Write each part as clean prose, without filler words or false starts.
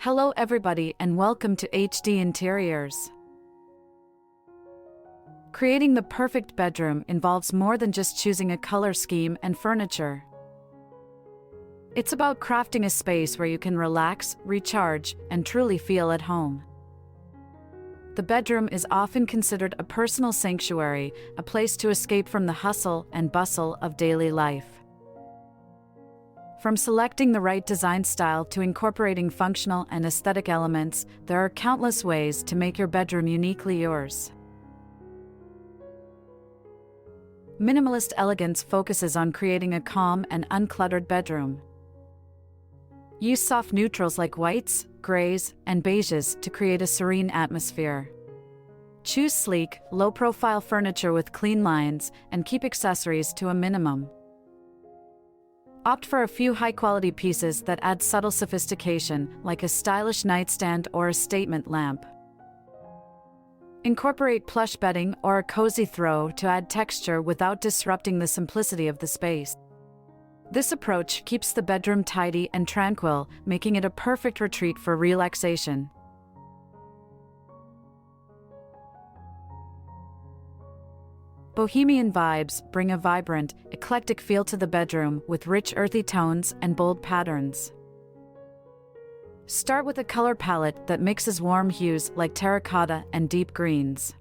Hello everybody and welcome to HD Interiors. Creating the perfect bedroom involves more than just choosing a color scheme and furniture. It's about crafting a space where you can relax, recharge, and truly feel at home. The bedroom is often considered a personal sanctuary, a place to escape from the hustle and bustle of daily life. From selecting the right design style to incorporating functional and aesthetic elements, there are countless ways to make your bedroom uniquely yours. Minimalist Elegance focuses on creating a calm and uncluttered bedroom. Use soft neutrals like whites, grays, and beiges to create a serene atmosphere. Choose sleek, low-profile furniture with clean lines and keep accessories to a minimum. Opt for a few high-quality pieces that add subtle sophistication, like a stylish nightstand or a statement lamp. Incorporate plush bedding or a cozy throw to add texture without disrupting the simplicity of the space. This approach keeps the bedroom tidy and tranquil, making it a perfect retreat for relaxation. Bohemian Vibes bring a vibrant, eclectic feel to the bedroom with rich earthy tones and bold patterns. Start with a color palette that mixes warm hues like terracotta and deep greens.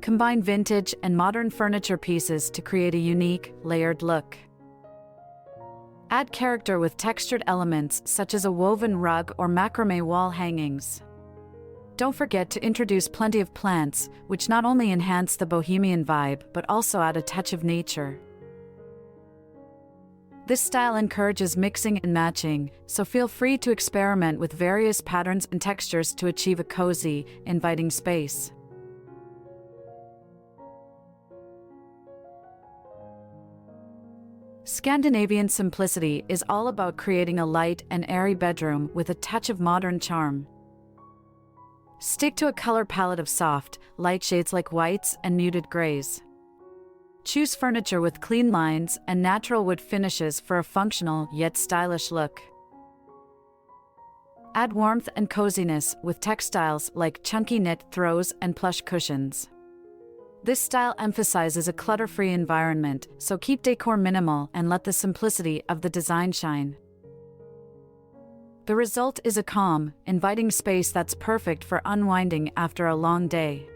Combine vintage and modern furniture pieces to create a unique, layered look. Add character with textured elements such as a woven rug or macrame wall hangings. Don't forget to introduce plenty of plants, which not only enhance the bohemian vibe but also add a touch of nature. This style encourages mixing and matching, so feel free to experiment with various patterns and textures to achieve a cozy, inviting space. Scandinavian Simplicity is all about creating a light and airy bedroom with a touch of modern charm. Stick to a color palette of soft, light shades like whites and muted grays. Choose furniture with clean lines and natural wood finishes for a functional yet stylish look. Add warmth and coziness with textiles like chunky knit throws and plush cushions. This style emphasizes a clutter-free environment, so keep decor minimal and let the simplicity of the design shine. The result is a calm, inviting space that's perfect for unwinding after a long day.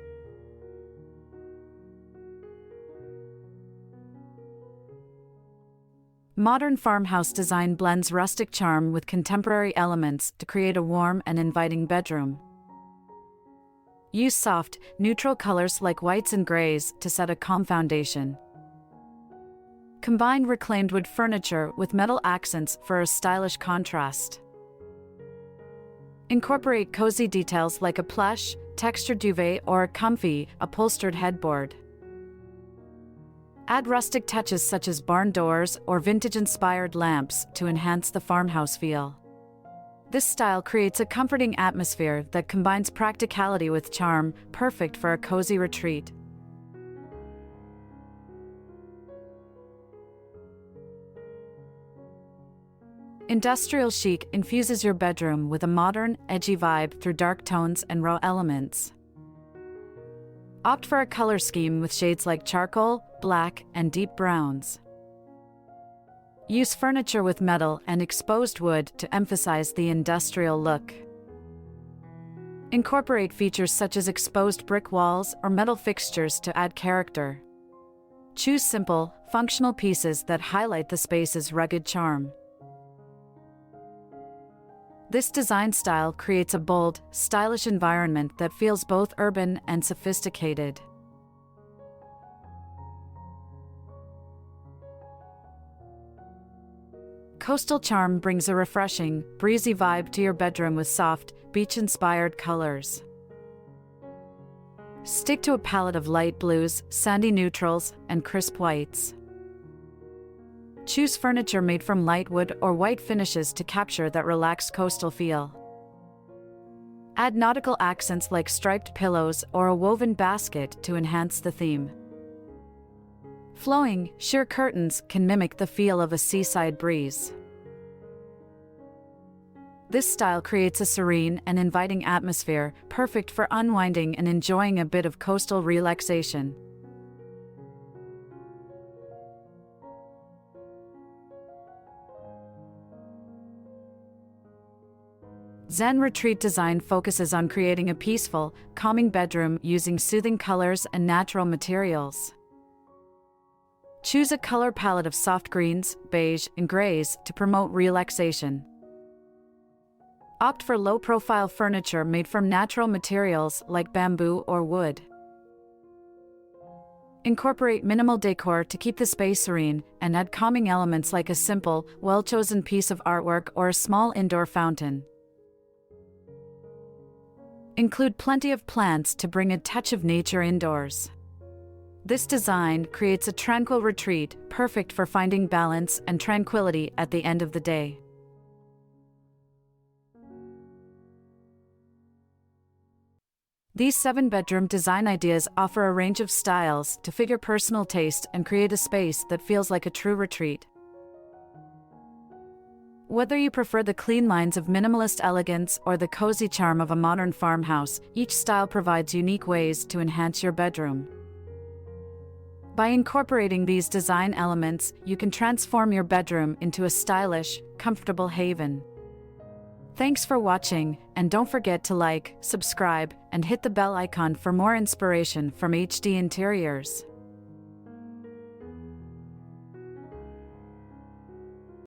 Modern farmhouse design blends rustic charm with contemporary elements to create a warm and inviting bedroom. Use soft, neutral colors like whites and grays to set a calm foundation. Combine reclaimed wood furniture with metal accents for a stylish contrast. Incorporate cozy details like a plush, textured duvet or a comfy, upholstered headboard. Add rustic touches such as barn doors or vintage-inspired lamps to enhance the farmhouse feel. This style creates a comforting atmosphere that combines practicality with charm, perfect for a cozy retreat. Industrial chic infuses your bedroom with a modern, edgy vibe through dark tones and raw elements. Opt for a color scheme with shades like charcoal, black, and deep browns. Use furniture with metal and exposed wood to emphasize the industrial look. Incorporate features such as exposed brick walls or metal fixtures to add character. Choose simple, functional pieces that highlight the space's rugged charm. This design style creates a bold, stylish environment that feels both urban and sophisticated. Coastal charm brings a refreshing, breezy vibe to your bedroom with soft, beach-inspired colors. Stick to a palette of light blues, sandy neutrals, and crisp whites. Choose furniture made from light wood or white finishes to capture that relaxed coastal feel. Add nautical accents like striped pillows or a woven basket to enhance the theme. Flowing, sheer curtains can mimic the feel of a seaside breeze. This style creates a serene and inviting atmosphere, perfect for unwinding and enjoying a bit of coastal relaxation. Zen Retreat design focuses on creating a peaceful, calming bedroom using soothing colors and natural materials. Choose a color palette of soft greens, beige, and grays to promote relaxation. Opt for low-profile furniture made from natural materials like bamboo or wood. Incorporate minimal decor to keep the space serene, and add calming elements like a simple, well-chosen piece of artwork or a small indoor fountain. Include plenty of plants to bring a touch of nature indoors. This design creates a tranquil retreat, perfect for finding balance and tranquility at the end of the day. These 7-bedroom design ideas offer a range of styles to fit your personal taste and create a space that feels like a true retreat. Whether you prefer the clean lines of minimalist elegance or the cozy charm of a modern farmhouse, each style provides unique ways to enhance your bedroom. By incorporating these design elements, you can transform your bedroom into a stylish, comfortable haven. Thanks for watching, and don't forget to like, subscribe, and hit the bell icon for more inspiration from HD Interiors.